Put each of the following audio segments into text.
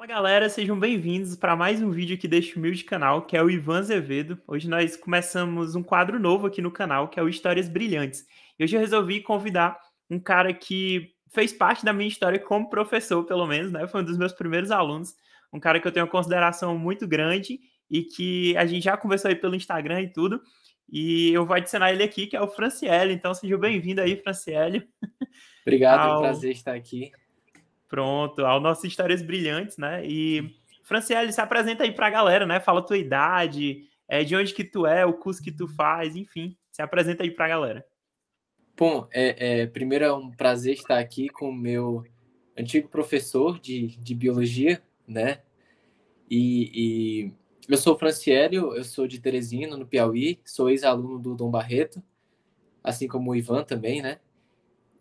Fala galera, sejam bem-vindos para mais um vídeo aqui deste humilde canal, que é o Ivan Azevedo. Hoje nós começamos um quadro novo aqui no canal, que é o Histórias Brilhantes. E hoje eu resolvi convidar um cara que fez parte da minha história como professor, pelo menos, né? Foi um dos meus primeiros alunos, um cara que eu tenho uma consideração muito grande e que a gente já conversou aí pelo Instagram e tudo. E eu vou adicionar ele aqui, que é o Franciele. Então seja bem-vindo aí, Franciele, Obrigado, é um ao prazer estar aqui. Pronto, ao nosso Histórias Brilhantes, né? E, Franciele, se apresenta aí pra galera, né? Fala a tua idade, de onde que tu é, o curso que tu faz, enfim, se apresenta aí pra galera. Bom, primeiro é um prazer estar aqui com o meu antigo professor de biologia, né? E eu sou o Franciélio, eu sou de Teresina, no Piauí, sou ex-aluno do Dom Barreto, assim como o Ivan também, né?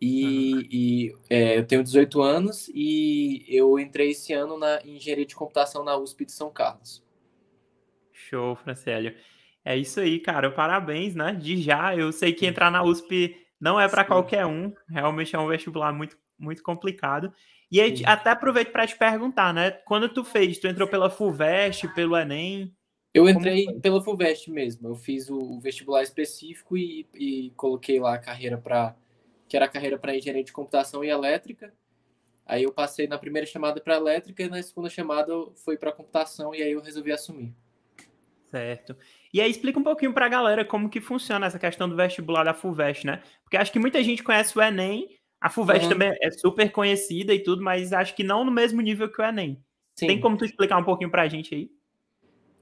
Aham. Eu tenho 18 anos e eu entrei esse ano na engenharia de computação na USP de São Carlos. Show, Franciele. É isso aí, cara. Parabéns, né? De já, eu sei que entrar na USP não é pra Sim, qualquer um, realmente é um vestibular muito, muito complicado. E aí, sim. até aproveito pra te perguntar, né? Quando tu fez, tu entrou pela FUVEST, pelo Enem, Eu como entrei foi? pela FUVEST mesmo. Eu fiz o vestibular específico e coloquei lá a carreira que era a carreira para engenharia de computação e elétrica. Aí eu passei na primeira chamada para elétrica e na segunda chamada foi para computação e aí eu resolvi assumir. Certo. E aí explica um pouquinho pra galera como que funciona essa questão do vestibular da FUVEST, né? Porque acho que muita gente conhece o Enem, a FUVEST Uhum. também é super conhecida e tudo, mas acho que não no mesmo nível que o Enem. Tem Sim. como tu explicar um pouquinho pra gente aí?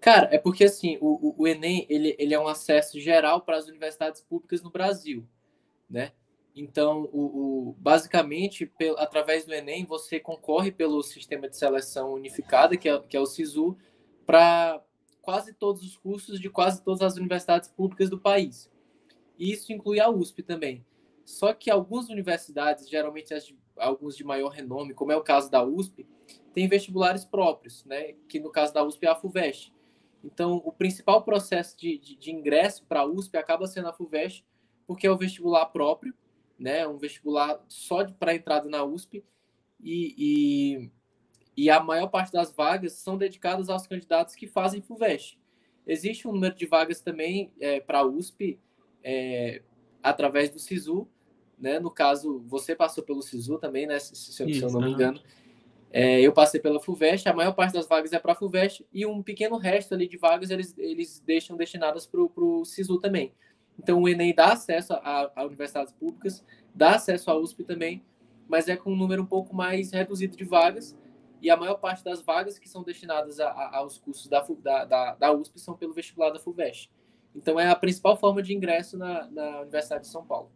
Cara, é porque assim, o Enem ele é um acesso geral para as universidades públicas no Brasil, né? Então, basicamente, através do Enem, você concorre pelo sistema de seleção unificada, que é o SISU, para quase todos os cursos de quase todas as universidades públicas do país. E isso inclui a USP também. Só que algumas universidades, geralmente alguns de maior renome, como é o caso da USP, têm vestibulares próprios, né? Que no caso da USP é a FUVEST. Então, o principal processo de ingresso para a USP acaba sendo a FUVEST, porque é o vestibular próprio, né? Um vestibular só para entrada na USP e, e a maior parte das vagas são dedicadas aos candidatos que fazem FUVEST. Existe um número de vagas também para a USP é, através do SISU, né? No caso, você passou pelo SISU também, né? Se eu Isso, não me aham. engano. Eu passei pela FUVEST, a maior parte das vagas é para a FUVEST e um pequeno resto ali de vagas eles deixam destinadas para o SISU também. Então o Enem dá acesso a universidades públicas, dá acesso à USP também, mas é com um número um pouco mais reduzido de vagas e a maior parte das vagas que são destinadas aos cursos da USP são pelo vestibular da FUVEST. Então é a principal forma de ingresso na Universidade de São Paulo.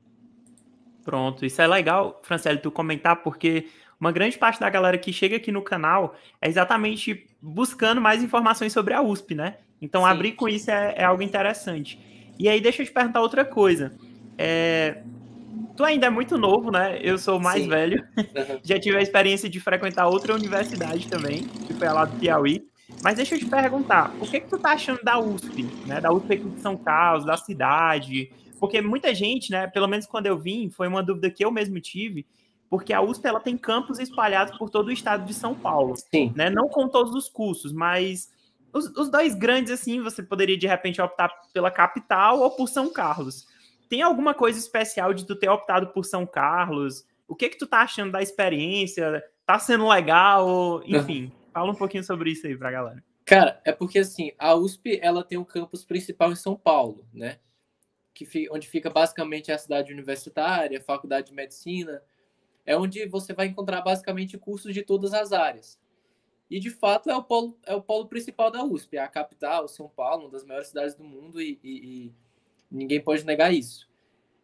Pronto, isso é legal, Franciele, tu comentar, porque uma grande parte da galera que chega aqui no canal é exatamente buscando mais informações sobre a USP, né? Então Sim, abrir com isso é algo interessante. E aí deixa eu te perguntar outra coisa. É, Tu ainda é muito novo, né? Eu sou mais sim. velho. Uhum. Já tive a experiência de frequentar outra universidade também, que foi a lá do Piauí. Mas deixa eu te perguntar, o que que tu tá achando da USP, né? Da USP aqui de São Carlos, da cidade? Porque muita gente, né? Pelo menos quando eu vim, foi uma dúvida que eu mesmo tive, porque a USP ela tem campos espalhados por todo o estado de São Paulo, Sim. né? Não com todos os cursos, mas os dois grandes, assim, você poderia de repente optar pela capital ou por São Carlos. Tem alguma coisa especial de tu ter optado por São Carlos? O que que tu tá achando da experiência? Tá sendo legal? Enfim, fala um pouquinho sobre isso aí pra galera. Cara, é porque assim, a USP ela tem um campus principal em São Paulo, né? Onde fica basicamente a cidade universitária, a faculdade de medicina, é onde você vai encontrar basicamente cursos de todas as áreas. E de fato é o polo principal da USP, é a capital, São Paulo, uma das maiores cidades do mundo e ninguém pode negar isso.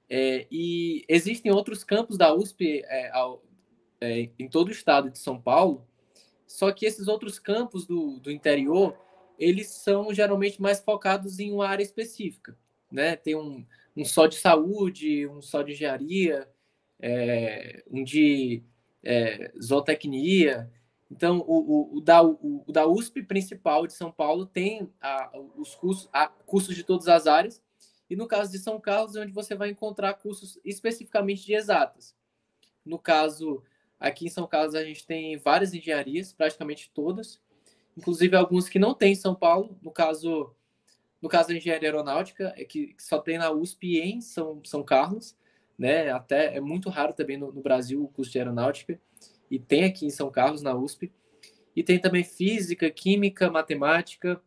E existem outros campos da USP em todo o estado de São Paulo, só que esses outros campos do interior, eles são geralmente mais focados em uma área específica, né? Tem um só de saúde, um só de engenharia, um de zootecnia. Então, o da USP principal de São Paulo tem os cursos de todas as áreas, e no caso de São Carlos, é onde você vai encontrar cursos especificamente de exatas. No caso Aqui em São Carlos a gente tem várias engenharias, praticamente todas, inclusive alguns que não tem em São Paulo, no caso da engenharia aeronáutica, que só tem na USP em São Carlos, né? Até é muito raro também no Brasil o curso de aeronáutica, e tem aqui em São Carlos, na USP. E tem também física, química, matemática,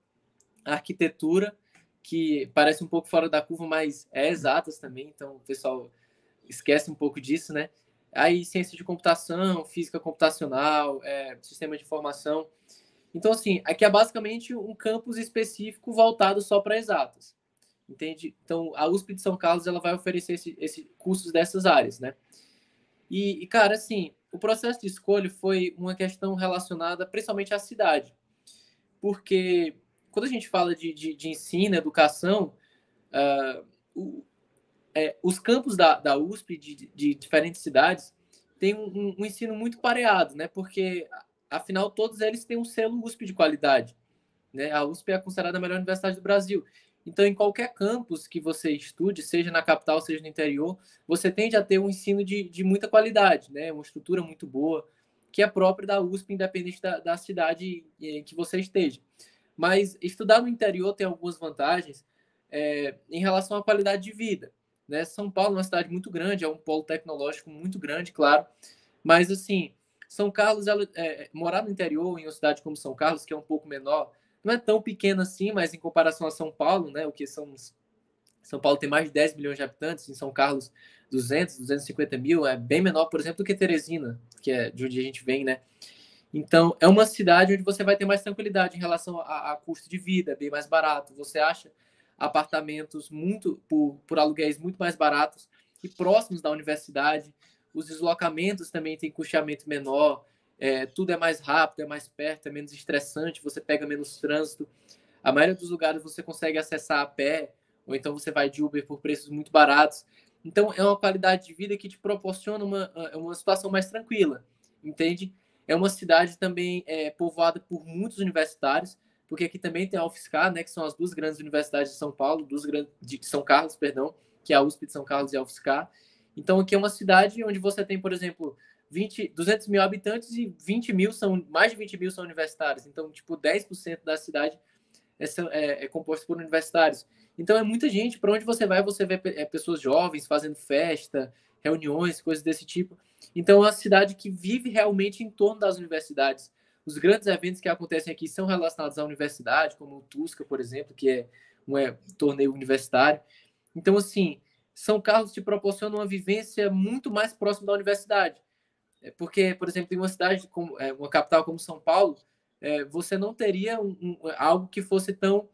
arquitetura, que parece um pouco fora da curva, mas é exatas também, então o pessoal esquece um pouco disso, né? Aí ciência de computação, física computacional, sistema de informação. Então, assim, aqui é basicamente um campus específico voltado só para exatas, entende? Então, a USP de São Carlos, ela vai oferecer esse cursos dessas áreas, né? E, cara, assim, o processo de escolha foi uma questão relacionada principalmente à cidade, porque quando a gente fala de ensino, educação, os campos da USP de diferentes cidades têm um ensino muito pareado, né? Porque, afinal, todos eles têm um selo USP de qualidade, né? A USP é considerada a melhor universidade do Brasil. Então, em qualquer campus que você estude, seja na capital, seja no interior, você tende a ter um ensino de muita qualidade, né? Uma estrutura muito boa, que é própria da USP, independente da cidade em que você esteja. Mas estudar no interior tem algumas vantagens em relação à qualidade de vida, né? São Paulo é uma cidade muito grande, é um polo tecnológico muito grande, claro, mas, assim, São Carlos, morar no interior, em uma cidade como São Carlos, que é um pouco menor, não é tão pequena assim, mas em comparação a São Paulo, né, São Paulo tem mais de 10 milhões de habitantes, em São Carlos 250 mil, é bem menor, por exemplo, do que Teresina, que é de onde a gente vem, né? Então, é uma cidade onde você vai ter mais tranquilidade em relação a custo de vida, é bem mais barato. Você acha apartamentos por aluguéis muito mais baratos e próximos da universidade. Os deslocamentos também têm custeamento menor, tudo é mais rápido, é mais perto, é menos estressante, você pega menos trânsito. A maioria dos lugares você consegue acessar a pé, ou então você vai de Uber por preços muito baratos. Então, é uma qualidade de vida que te proporciona uma situação mais tranquila, entende? É uma cidade também povoada por muitos universitários, porque aqui também tem a UFSCar, né, que são as duas grandes universidades de São Paulo, de São Carlos, perdão, que é a USP de São Carlos e a UFSCar. Então, aqui é uma cidade onde você tem, por exemplo, 200 mil habitantes e mais de 20 mil são universitários. Então, tipo, 10% da cidade é composto por universitários. Então, é muita gente. Para onde você vê pessoas jovens fazendo festa, reuniões, coisas desse tipo. Então, é uma cidade que vive realmente em torno das universidades. Os grandes eventos que acontecem aqui são relacionados à universidade, como o TUSCA, por exemplo, que é um torneio universitário. Então, assim, São Carlos te proporciona uma vivência muito mais próxima da universidade. Porque, por exemplo, em uma cidade, uma capital como São Paulo, você não teria algo que fosse tão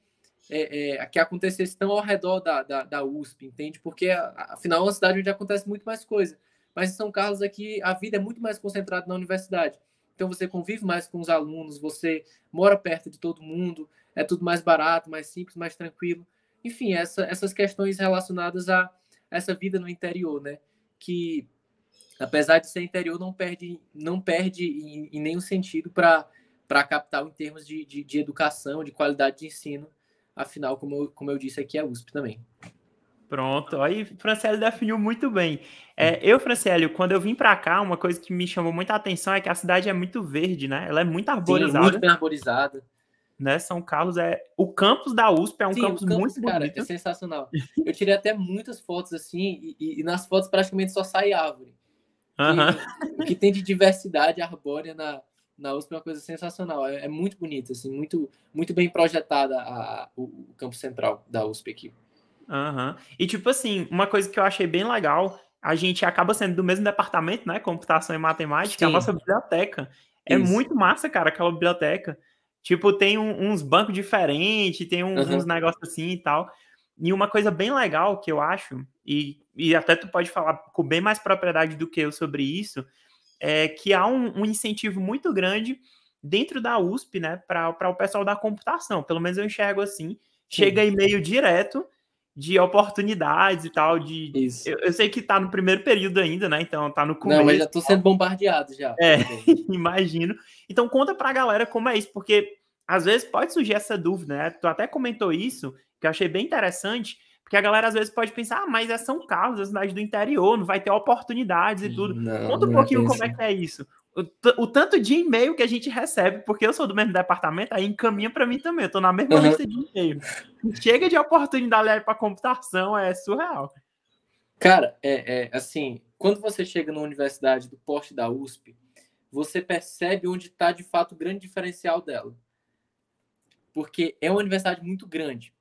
que acontecesse tão ao redor da USP, entende? Porque, afinal, é uma cidade onde acontece muito mais coisa. Mas em São Carlos aqui, a vida é muito mais concentrada na universidade. Então, você convive mais com os alunos, você mora perto de todo mundo, é tudo mais barato, mais simples, mais tranquilo. Enfim, essas questões relacionadas a essa vida no interior, né? Que, apesar de ser interior, não perde em nenhum sentido para a capital em termos de educação, de qualidade de ensino. Afinal, como eu disse, aqui é a USP também. Pronto, aí Franciele definiu muito bem. Franciele, quando eu vim para cá, uma coisa que me chamou muita atenção é que a cidade é muito verde, né? Ela é muito arborizada. Sim, muito bem arborizada. Né? São Carlos o campus da USP é um Sim, campus o campus, muito cara, bonito. é sensacional. Eu tirei até muitas fotos assim, e nas fotos praticamente só sai árvore. O que tem de diversidade arbórea na USP é uma coisa sensacional. É muito bonito, assim, muito, muito bem projetada o campus central da USP aqui. E, tipo assim, uma coisa que eu achei bem legal, a gente acaba sendo do mesmo departamento, né? Computação e matemática, a nossa biblioteca. É muito massa, cara, aquela biblioteca. Tipo, tem uns bancos diferentes, tem uns negócios assim e tal. E uma coisa bem legal que eu acho, e até tu pode falar com bem mais propriedade do que eu sobre isso, é que há um incentivo muito grande dentro da USP, né, para o pessoal da computação. Pelo menos eu enxergo assim. Chega e-mail direto de oportunidades e tal. Eu sei que tá no primeiro período ainda, né? Então tá no começo. Não, mas já tô sendo bombardeado já. Imagino. Então conta pra galera como é isso, porque às vezes pode surgir essa dúvida, né? Tu até comentou isso, que eu achei bem interessante, porque a galera às vezes pode pensar, mas é São Carlos, a cidade do interior, não vai ter oportunidades e tudo. Conta um pouquinho como é que é isso. o tanto de e-mail que a gente recebe, porque eu sou do mesmo departamento, aí encaminha para mim também. Eu tô na mesma lista de e-mail. Chega de oportunidade ali para computação, é surreal. Cara, assim, quando você chega na universidade do porte da USP, você percebe onde está, de fato, o grande diferencial dela. Porque é uma universidade muito grande.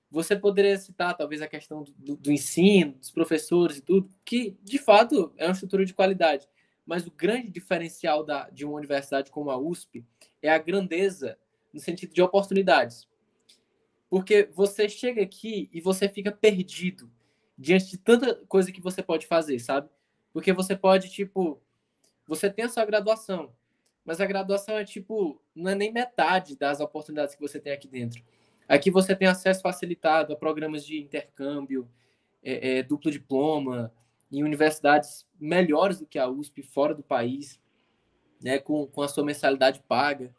Você poderia citar, talvez, a questão do ensino, dos professores e tudo, que, de fato, é uma estrutura de qualidade. Mas o grande diferencial de uma universidade como a USP é a grandeza no sentido de oportunidades. Porque você chega aqui e você fica perdido diante de tanta coisa que você pode fazer, sabe? Porque você pode, tipo, você tem a sua graduação, mas a graduação é, tipo, não é nem metade das oportunidades que você tem aqui dentro. Aqui você tem acesso facilitado a programas de intercâmbio, duplo diploma, em universidades melhores do que a USP, fora do país, né, com a sua mensalidade paga.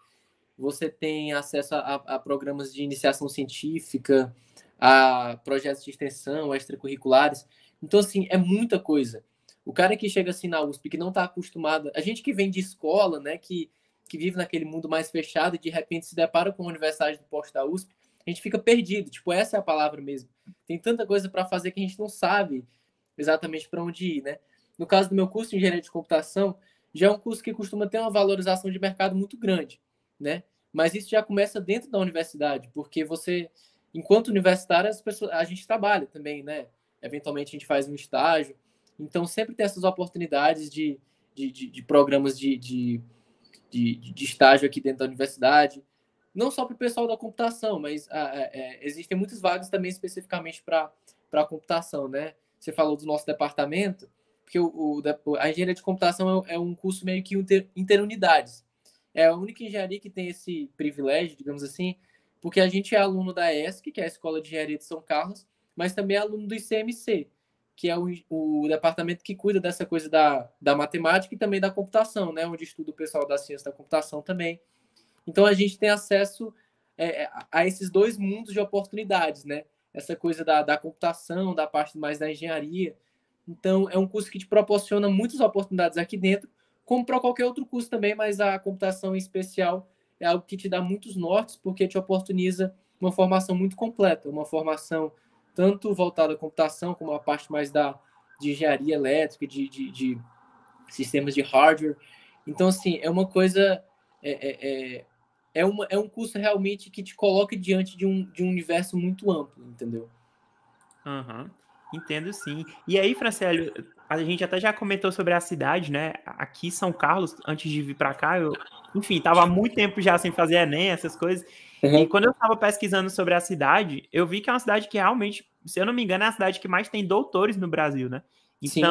Você tem acesso a programas de iniciação científica, a projetos de extensão, extracurriculares. Então, assim, é muita coisa. O cara que chega assim na USP, que não está acostumado... A gente que vem de escola, né, que vive naquele mundo mais fechado e de repente se depara com a Universidade do Porto da USP, a gente fica perdido. Tipo, essa é a palavra mesmo. Tem tanta coisa para fazer que a gente não sabe exatamente para onde ir, né? No caso do meu curso de Engenharia de Computação, já é um curso que costuma ter uma valorização de mercado muito grande, né? Mas isso já começa dentro da universidade, porque você, enquanto universitário, a gente trabalha também, né? Eventualmente a gente faz um estágio. Então, sempre tem essas oportunidades de programas de estágio aqui dentro da universidade. Não só para o pessoal da computação, mas existem muitas vagas também especificamente para a computação, né? Você falou do nosso departamento, porque a engenharia de computação é um curso meio que interunidades. É a única engenharia que tem esse privilégio, digamos assim, porque a gente é aluno da ESC, que é a Escola de Engenharia de São Carlos, mas também é aluno do ICMC, que é o departamento que cuida dessa coisa da matemática e também da computação, né? Onde estuda o pessoal da ciência da computação também. Então, a gente tem acesso a esses dois mundos de oportunidades, né? Essa coisa da computação, da parte mais da engenharia. Então, é um curso que te proporciona muitas oportunidades aqui dentro, como para qualquer outro curso também, mas a computação em especial é algo que te dá muitos nortes, porque te oportuniza uma formação muito completa, uma formação tanto voltada à computação, como a parte mais de engenharia elétrica, de sistemas de hardware. Então, assim, é uma coisa... É um curso realmente que te coloca diante de um universo muito amplo, entendeu? Uhum. Entendo, sim. E aí, Franciele, a gente até já comentou sobre a cidade, né? Aqui, São Carlos, antes de vir para cá, enfim, tava há muito tempo já sem fazer Enem, essas coisas. E quando eu estava pesquisando sobre a cidade, eu vi que é uma cidade que realmente, se eu não me engano, é a cidade que mais tem doutores no Brasil, né? Sim.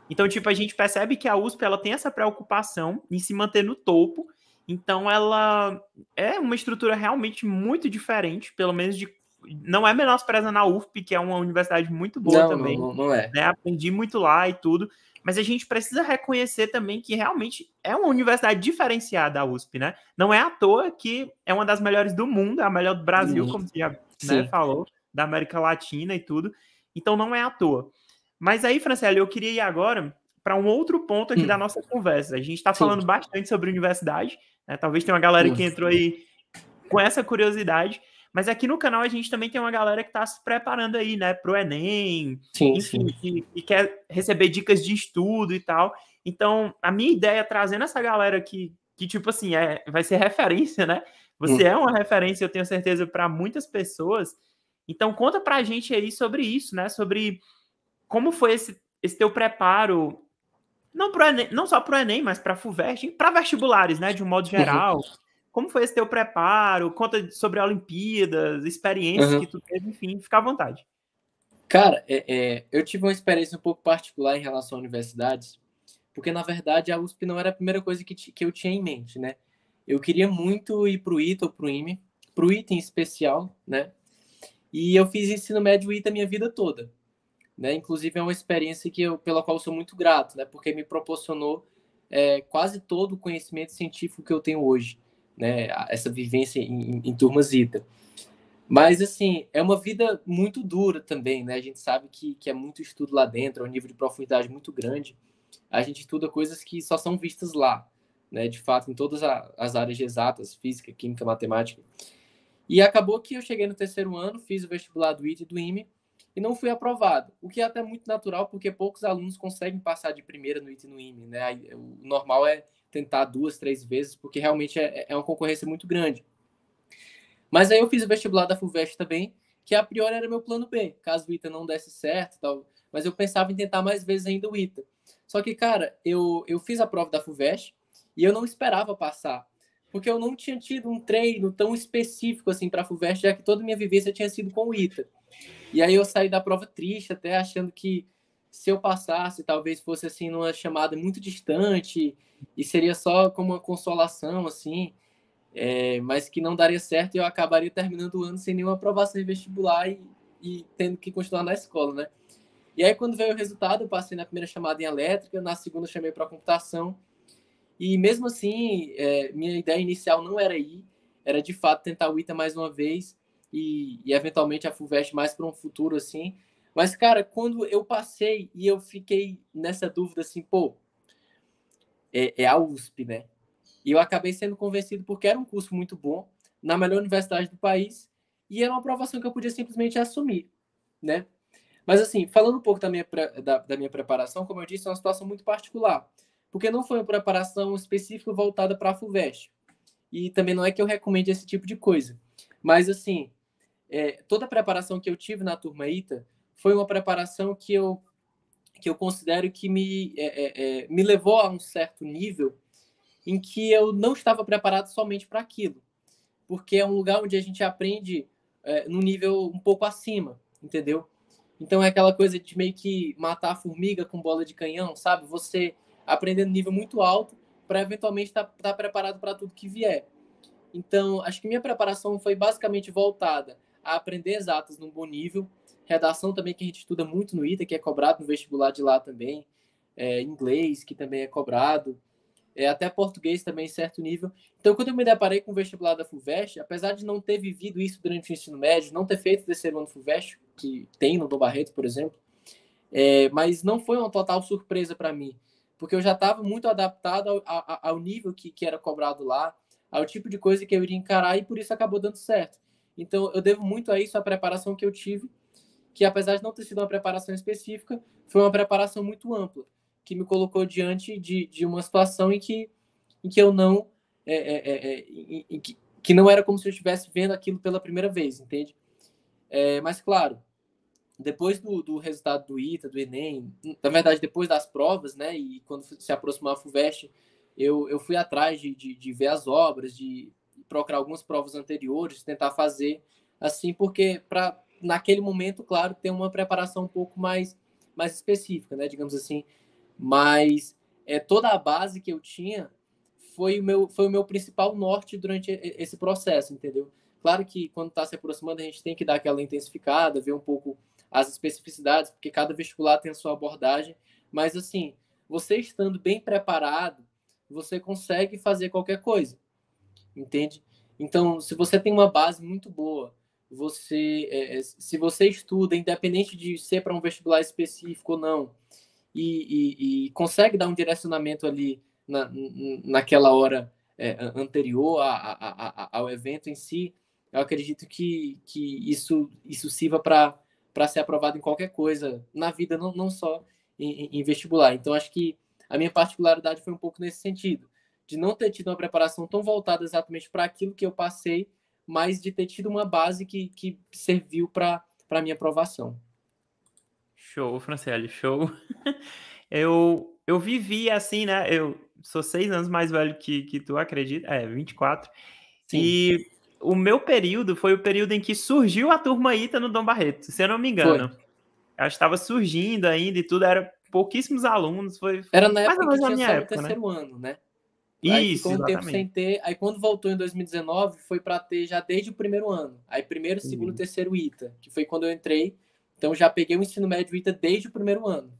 Então, tipo, a gente percebe que a USP, ela tem essa preocupação em se manter no topo. Então, ela é uma estrutura realmente muito diferente, pelo menos não é menosprezando a UFP, que é uma universidade muito boa também. Não é. Né? Aprendi muito lá e tudo. Mas a gente precisa reconhecer também que realmente é uma universidade diferenciada, a USP, né? Não é à toa que é uma das melhores do mundo, é a melhor do Brasil, como você já, né, falou, da América Latina e tudo. Então, não é à toa. Mas aí, Franciele, eu queria ir agora para um outro ponto aqui da nossa conversa. A gente está falando bastante sobre universidade, né? Talvez tenha uma galera que entrou aí com essa curiosidade, mas aqui no canal a gente também tem uma galera que está se preparando aí, né, para o Enem, enfim, que quer receber dicas de estudo e tal. Então, a minha ideia é trazendo essa galera que tipo assim, vai ser referência, né? Você é uma referência, eu tenho certeza, para muitas pessoas. Então, conta para a gente aí sobre isso, né? Sobre como foi esse teu preparo, não só para o Enem, mas para a FUVEST, para vestibulares, né, de um modo geral. Como foi esse teu preparo? Conta sobre Olimpíadas, experiências que tu teve, enfim, fica à vontade. Cara, eu tive uma experiência um pouco particular em relação a universidades, porque, na verdade, a USP não era a primeira coisa que eu tinha em mente, né? Eu queria muito ir para o ITA ou para o IME, para o ITA em especial, né? E eu fiz ensino médio ITA a minha vida toda, né? Inclusive, é uma experiência pela qual eu sou muito grato, né? Porque me proporcionou quase todo o conhecimento científico que eu tenho hoje, né? Essa vivência em turmas ITA. Mas, assim, é uma vida muito dura também, né? A gente sabe que é muito estudo lá dentro, é um nível de profundidade muito grande. a gente estuda coisas que só são vistas lá, né? De fato, em todas as áreas de exatas, física, química, matemática. E acabou que eu cheguei no terceiro ano, fiz o vestibular do ITA e do IME e não fui aprovado, o que é até muito natural, porque poucos alunos conseguem passar de primeira no ITA e no IME, né? O normal é tentar 2, 3 vezes, porque realmente é uma concorrência muito grande. Mas aí eu fiz o vestibular da FUVEST também, que a priori era meu plano B, caso o ITA não desse certo, tal, mas eu pensava em tentar mais vezes ainda o ITA. Só que, cara, eu fiz a prova da FUVEST e eu não esperava passar, porque eu não tinha tido um treino tão específico assim para a FUVEST, já que toda a minha vivência tinha sido com o ITA. E aí eu saí da prova triste, até achando que se eu passasse, talvez fosse assim numa chamada muito distante e seria só como uma consolação, assim, mas que não daria certo e eu acabaria terminando o ano sem nenhuma aprovação em vestibular e tendo que continuar na escola, né? E aí, quando veio o resultado, eu passei na primeira chamada em elétrica, na segunda chamei para computação, e mesmo assim, minha ideia inicial não era ir, era de fato tentar o ITA mais uma vez e eventualmente a FUVEST mais para um futuro, assim. Mas, cara, quando eu passei e eu fiquei nessa dúvida, assim, pô, é a USP, né? E eu acabei sendo convencido porque era um curso muito bom, na melhor universidade do país, e era uma aprovação que eu podia simplesmente assumir, né? Mas, assim, falando um pouco da minha preparação, como eu disse, é uma situação muito particular, porque não foi uma preparação específica voltada para a FUVEST. E também não é que eu recomende esse tipo de coisa. Mas, assim, toda a preparação que eu tive na turma ITA foi uma preparação que eu considero que me levou a um certo nível em que eu não estava preparado somente para aquilo, porque é um lugar onde a gente aprende num nível um pouco acima, entendeu? Então é aquela coisa de meio que matar a formiga com bola de canhão, sabe? Você aprender no nível muito alto para eventualmente estar preparado para tudo que vier. Então, acho que minha preparação foi basicamente voltada a aprender exatas num bom nível, redação também que a gente estuda muito no ITA, que é cobrado no vestibular de lá também, inglês, que também é cobrado, até português também em certo nível. Então, quando eu me deparei com o vestibular da FUVEST, apesar de não ter vivido isso durante o ensino médio, não ter feito o terceiro ano FUVEST, que tem no Dom Barreto, por exemplo, mas não foi uma total surpresa para mim, porque eu já estava muito adaptado ao nível que era cobrado lá, ao tipo de coisa que eu iria encarar, e por isso acabou dando certo. Então, eu devo muito a isso, a preparação que eu tive, que apesar de não ter sido uma preparação específica, foi uma preparação muito ampla, que me colocou diante de uma situação em que eu não que não era como se eu estivesse vendo aquilo pela primeira vez, entende? Mas claro, depois do resultado do ITA, do Enem, na verdade depois das provas, né, e quando se aproximava a FUVEST, eu fui atrás de ver as obras, de procurar algumas provas anteriores, tentar fazer assim, porque para naquele momento, claro, ter uma preparação um pouco mais específica, né, digamos assim, mas toda a base que eu tinha foi o meu principal norte durante esse processo, entendeu? Claro que quando está se aproximando a gente tem que dar aquela intensificada, ver um pouco as especificidades, porque cada vestibular tem a sua abordagem, mas assim, você estando bem preparado, você consegue fazer qualquer coisa, entende? Então, se você tem uma base muito boa, se você estuda, independente de ser para um vestibular específico ou não, e consegue dar um direcionamento ali naquela hora anterior ao evento em si, eu acredito que isso sirva para ser aprovado em qualquer coisa na vida, não só em vestibular. Então, acho que a minha particularidade foi um pouco nesse sentido, de não ter tido uma preparação tão voltada exatamente para aquilo que eu passei, mas de ter tido uma base que serviu para a minha aprovação. Show, Franciele, show. Eu vivi assim, né? Eu sou 6 anos mais velho que tu, acredita? 24. Sim. E o meu período foi o período em que surgiu a turma ITA no Dom Barreto, se eu não me Foi. engano. Eu estava surgindo ainda e tudo, era pouquíssimos alunos, foi Era na mais ou época que menos a tinha minha só no época, né? terceiro ano, né? Aí Isso, ficou um tempo sem exatamente. ter. Aí quando voltou em 2019, foi para ter já desde o primeiro ano. Aí primeiro, segundo, Entendi. terceiro ITA, que foi quando eu entrei. Então já peguei o ensino médio ITA desde o primeiro ano.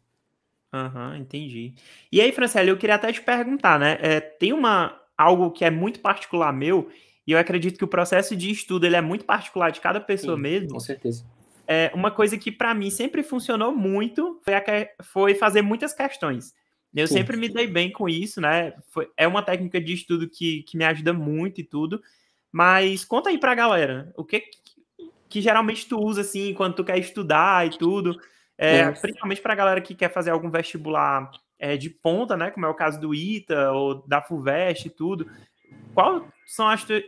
Aham, entendi. E aí, Franciele, eu queria até te perguntar, né? Tem algo que é muito particular meu, e eu acredito que o processo de estudo ele é muito particular de cada pessoa Sim, mesmo. com certeza. Uma coisa que para mim sempre funcionou muito foi fazer muitas questões. Eu Sim. sempre me dei bem com isso, né? É uma técnica de estudo que me ajuda muito e tudo. Mas conta aí pra galera, o que geralmente tu usa, assim, quando tu quer estudar e tudo, Uhum. principalmente pra galera que quer fazer algum vestibular de ponta, né? Como é o caso do ITA ou da FUVEST e tudo.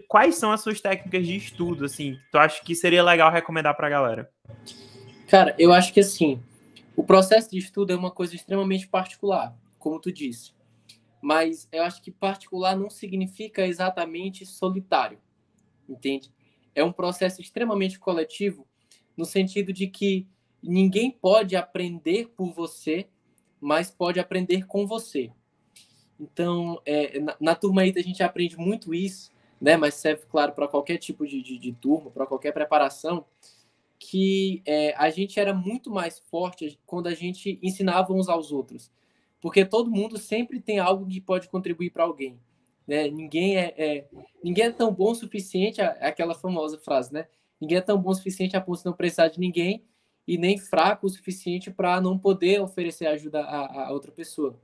Quais são as suas técnicas de estudo, assim, que tu acha que seria legal recomendar pra galera? Cara, eu acho que assim, o processo de estudo é uma coisa extremamente particular, como tu disse. Mas eu acho que particular não significa exatamente solitário, entende? É um processo extremamente coletivo, no sentido de que ninguém pode aprender por você, mas pode aprender com você. Então, na turma aí a gente aprende muito isso, né? Mas serve, claro, para qualquer tipo de turma, para qualquer preparação, que a gente era muito mais forte quando a gente ensinava uns aos outros. Porque todo mundo sempre tem algo que pode contribuir para alguém. Né? Ninguém é tão bom o suficiente, aquela famosa frase, né? Ninguém é tão bom o suficiente a ponto de não precisar de ninguém e nem fraco o suficiente para não poder oferecer ajuda a outra pessoa.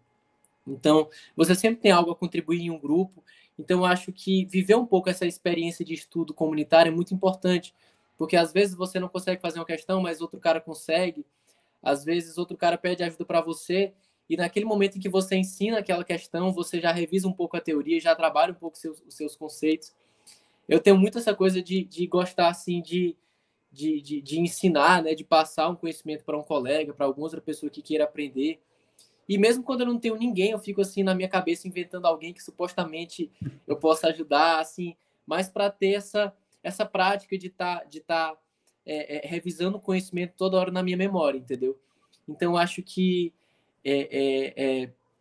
Então, você sempre tem algo a contribuir em um grupo. Então, eu acho que viver um pouco essa experiência de estudo comunitário é muito importante, porque às vezes você não consegue fazer uma questão, mas outro cara consegue. Às vezes, outro cara pede ajuda para você, e naquele momento em que você ensina aquela questão, você já revisa um pouco a teoria, já trabalha um pouco os seus conceitos. Eu tenho muito essa coisa de gostar, assim, de ensinar, né, de passar um conhecimento para um colega, para alguma outra pessoa que queira aprender. E mesmo quando eu não tenho ninguém, eu fico assim na minha cabeça inventando alguém que supostamente eu possa ajudar, assim, mas para ter essa prática de tá revisando o conhecimento toda hora na minha memória, entendeu? Então, eu acho que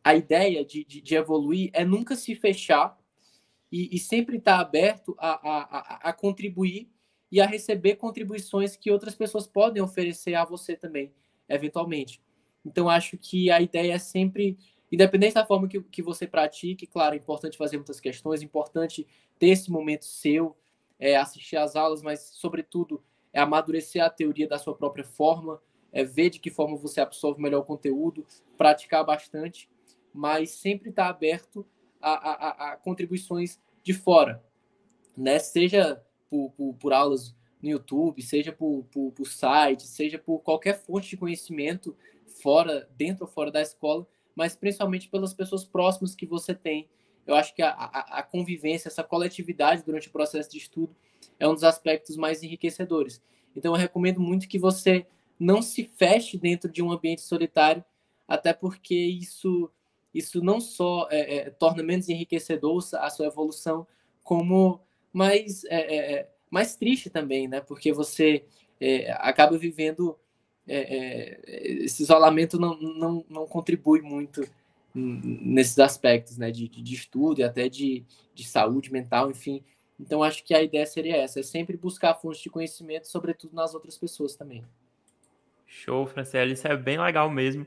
a ideia de evoluir é nunca se fechar e sempre estar aberto a contribuir e a receber contribuições que outras pessoas podem oferecer a você também, eventualmente. Então, acho que a ideia é sempre, independente da forma que você pratique, claro, é importante fazer muitas questões, é importante ter esse momento seu, assistir às aulas, mas, sobretudo, é amadurecer a teoria da sua própria forma, ver de que forma você absorve melhor o conteúdo, praticar bastante, mas sempre estar aberto a contribuições de fora, né? Seja por aulas no YouTube, seja por site, seja por qualquer fonte de conhecimento fora, dentro ou fora da escola, mas principalmente pelas pessoas próximas que você tem. Eu acho que a convivência, essa coletividade durante o processo de estudo é um dos aspectos mais enriquecedores. Então, eu recomendo muito que você não se feche dentro de um ambiente solitário, até porque isso não só torna menos enriquecedor a sua evolução, como mais triste também, né? Porque você acaba vivendo esse isolamento não contribui muito nesses aspectos, né? De estudo e até de saúde mental, enfim. Então, acho que a ideia seria essa, é sempre buscar fontes de conhecimento, sobretudo nas outras pessoas também. Show, Franciele, isso é bem legal mesmo.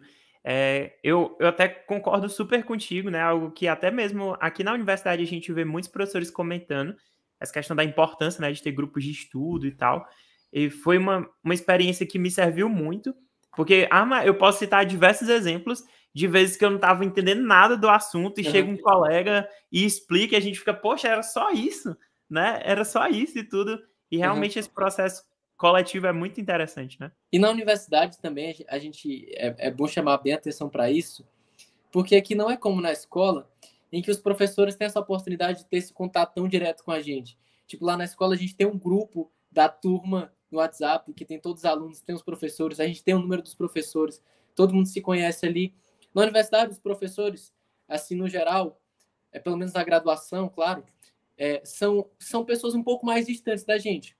Eu até concordo super contigo, né? Algo que até mesmo aqui na universidade a gente vê muitos professores comentando, essa questão da importância, né, de ter grupos de estudo e tal. E foi uma experiência que me serviu muito, porque eu posso citar diversos exemplos de vezes que eu não estava entendendo nada do assunto e chega Uhum. um colega e explica e a gente fica, poxa, era só isso, né? Era só isso e tudo. E Uhum. realmente esse processo coletivo é muito interessante, né? E na universidade também a gente é bom chamar bem a atenção para isso, porque aqui não é como na escola, em que os professores têm essa oportunidade de ter esse contato tão direto com a gente. Tipo, lá na escola a gente tem um grupo da turma no WhatsApp, que tem todos os alunos, tem os professores, a gente tem o número dos professores, todo mundo se conhece ali. Na universidade, os professores, assim, no geral, pelo menos na graduação, claro, são pessoas um pouco mais distantes da gente.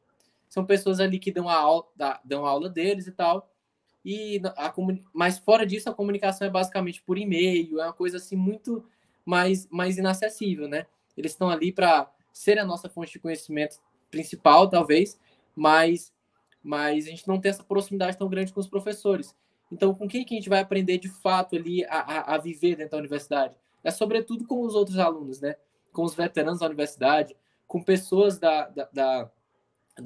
São pessoas ali que dão a aula deles e tal, mas fora disso, a comunicação é basicamente por e-mail, é uma coisa assim muito mais inacessível, né? Eles estão ali para ser a nossa fonte de conhecimento principal, talvez, mas, mas a gente não tem essa proximidade tão grande com os professores. Então, com quem que a gente vai aprender de fato ali a viver dentro da universidade? É sobretudo com os outros alunos, né? Com os veteranos da universidade, com pessoas da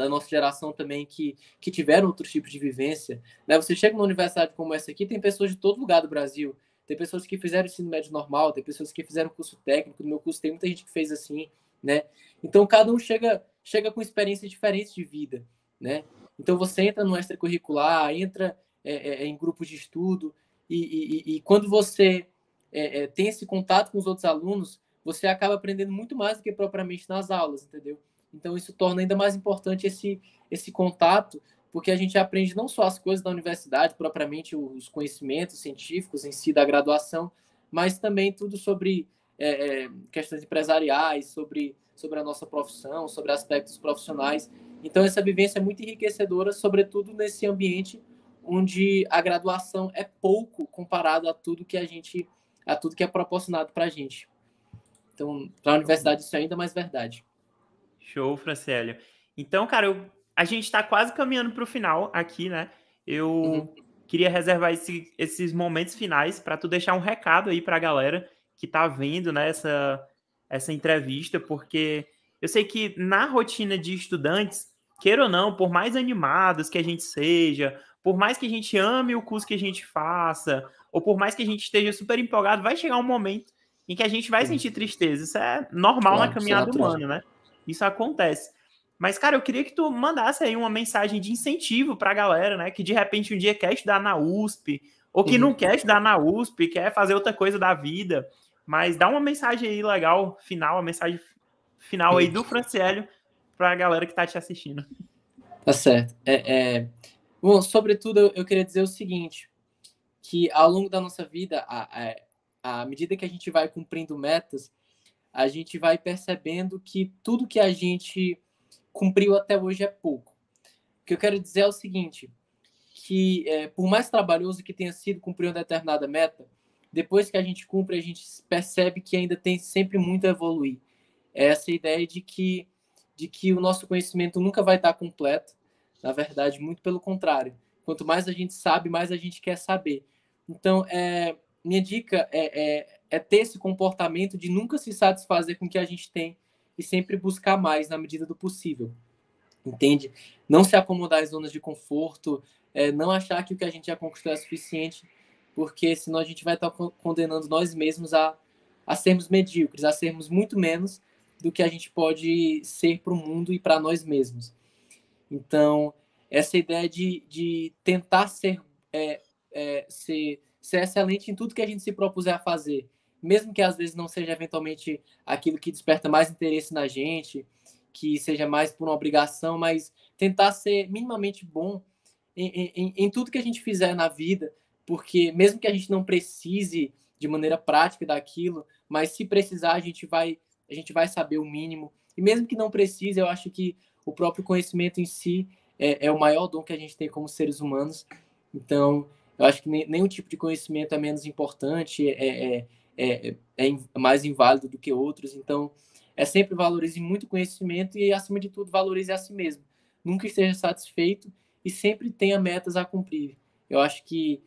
nossa geração também que tiveram outros tipos de vivência. Né? Você chega numa universidade como essa aqui, tem pessoas de todo lugar do Brasil. tem pessoas que fizeram ensino médio normal, tem pessoas que fizeram curso técnico, no meu curso tem muita gente que fez assim, né? Então, cada um chega com experiências diferentes de vida, né? Então, você entra no extracurricular, entra em grupos de estudo, e quando você tem esse contato com os outros alunos, você acaba aprendendo muito mais do que propriamente nas aulas, entendeu? Então, isso torna ainda mais importante esse contato, porque a gente aprende não só as coisas da universidade, propriamente os conhecimentos científicos em si da graduação, mas também tudo sobre questões empresariais, sobre a nossa profissão, sobre aspectos profissionais. Então, essa vivência é muito enriquecedora, sobretudo nesse ambiente onde a graduação é pouco comparado a tudo que é proporcionado para a gente. Então, para a universidade isso é ainda mais verdade. Show, Francélio. Então, cara, a gente está quase caminhando para o final aqui, né? Eu queria reservar esses momentos finais para tu deixar um recado aí para a galera que tá vendo, né, essa entrevista, porque eu sei que na rotina de estudantes, queira ou não, por mais animados que a gente seja, por mais que a gente ame o curso que a gente faça, ou por mais que a gente esteja super empolgado, vai chegar um momento em que a gente vai sentir tristeza. Isso é normal na Claro, isso é caminhada natural. humana, né? Isso acontece. Mas, cara, eu queria que tu mandasse aí uma mensagem de incentivo pra galera, né? Que de repente um dia quer estudar na USP, ou que não quer estudar na USP, quer fazer outra coisa da vida. Mas dá uma mensagem aí legal, final, a mensagem final aí do Franciélio pra galera que tá te assistindo. Tá certo. Bom, sobretudo, eu queria dizer o seguinte, que ao longo da nossa vida, à medida que a gente vai cumprindo metas, a gente vai percebendo que tudo que a gente cumpriu até hoje é pouco. O que eu quero dizer é o seguinte, que por mais trabalhoso que tenha sido cumprir uma determinada meta, depois que a gente cumpre, a gente percebe que ainda tem sempre muito a evoluir. É essa ideia de que o nosso conhecimento nunca vai estar completo. Na verdade, muito pelo contrário. Quanto mais a gente sabe, mais a gente quer saber. Então, minha dica é ter esse comportamento de nunca se satisfazer com o que a gente tem e sempre buscar mais na medida do possível. Entende? Não se acomodar às zonas de conforto, não achar que o que a gente já conquistou é suficiente, porque senão a gente vai estar condenando nós mesmos a sermos medíocres, a sermos muito menos do que a gente pode ser para o mundo e para nós mesmos. Então, essa ideia de tentar ser excelente em tudo que a gente se propuser a fazer, mesmo que às vezes não seja eventualmente aquilo que desperta mais interesse na gente, que seja mais por uma obrigação, mas tentar ser minimamente bom em tudo que a gente fizer na vida, porque mesmo que a gente não precise de maneira prática daquilo, mas se precisar a gente vai saber o mínimo, e mesmo que não precise, eu acho que o próprio conhecimento em si é o maior dom que a gente tem como seres humanos. Então, eu acho que nenhum tipo de conhecimento é menos importante, é mais inválido do que outros. Então, sempre valorize muito conhecimento e, acima de tudo, valorize a si mesmo. Nunca esteja satisfeito e sempre tenha metas a cumprir. Eu acho que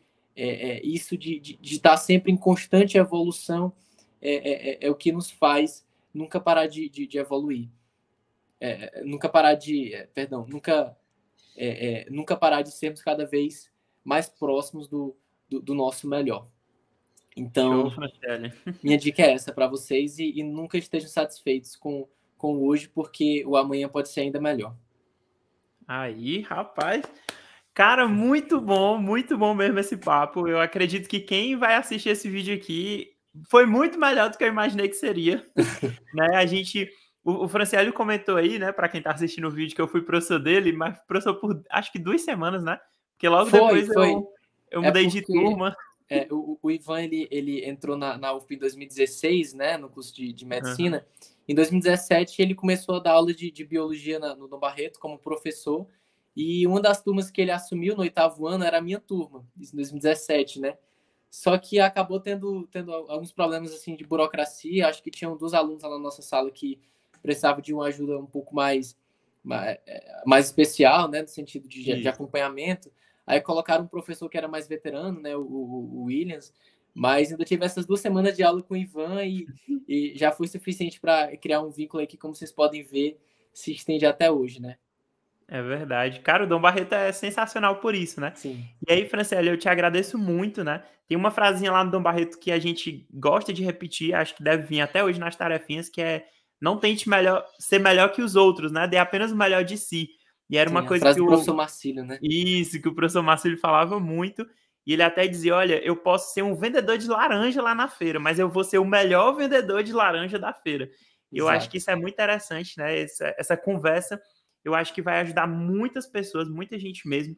isso de estar sempre em constante evolução é o que nos faz nunca parar de evoluir. Nunca parar nunca parar de sermos cada vez mais próximos do nosso melhor. Então, Show, Franciélio. minha dica é essa para vocês e nunca estejam satisfeitos com hoje, porque o amanhã pode ser ainda melhor. Aí, rapaz. Cara, muito bom mesmo esse papo. Eu acredito que quem vai assistir esse vídeo aqui foi muito melhor do que eu imaginei que seria. Né? O Franciélio comentou aí, né, para quem tá assistindo o vídeo, que eu fui professor dele, mas professor por acho que 2 semanas, né? Porque logo depois eu mudei de turma. O Ivan ele entrou na UFP em 2016, né, no curso de medicina. Uhum. Em 2017 ele começou a dar aula de biologia no Barreto como professor, e uma das turmas que ele assumiu no 8º ano era a minha turma, isso em 2017, né? Só que acabou tendo alguns problemas assim de burocracia. Acho que tinham 2 alunos lá na nossa sala que precisavam de uma ajuda um pouco mais especial, né, no sentido de acompanhamento. Aí colocaram um professor que era mais veterano, né, o Williams, mas ainda tive essas 2 semanas de aula com o Ivan e já foi suficiente para criar um vínculo aí que, como vocês podem ver, se estende até hoje, né? É verdade. Cara, o Dom Barreto é sensacional por isso, né? Sim. E aí, Franciele, eu te agradeço muito, né? Tem uma frasinha lá no Dom Barreto que a gente gosta de repetir, acho que deve vir até hoje nas tarefinhas, que é não tente ser melhor que os outros, né? Dê apenas o melhor de si. E era uma Sim, a coisa frase que do professor Marcílio, né? Isso, que o professor Márcio ele falava muito. E ele até dizia: olha, eu posso ser um vendedor de laranja lá na feira, mas eu vou ser o melhor vendedor de laranja da feira. Eu acho que Exato. isso é muito interessante, né? Essa conversa, eu acho que vai ajudar muitas pessoas, muita gente mesmo.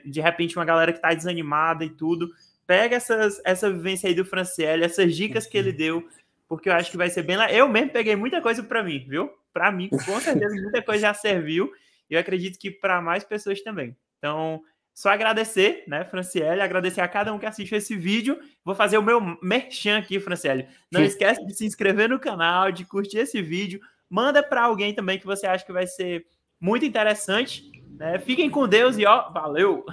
De repente, uma galera que está desanimada e tudo, pega essa vivência aí do Franciele, essas dicas que ele deu, porque eu acho que vai ser bem lá. Eu mesmo peguei muita coisa para mim, viu? Para mim, com certeza, muita coisa já serviu. E eu acredito que para mais pessoas também. Então, só agradecer, né, Franciele, agradecer a cada um que assistiu esse vídeo. Vou fazer o meu merchan aqui, Franciele. Não esquece de se inscrever no canal, de curtir esse vídeo. Manda para alguém também que você acha que vai ser muito interessante. Né? Fiquem com Deus e ó, valeu!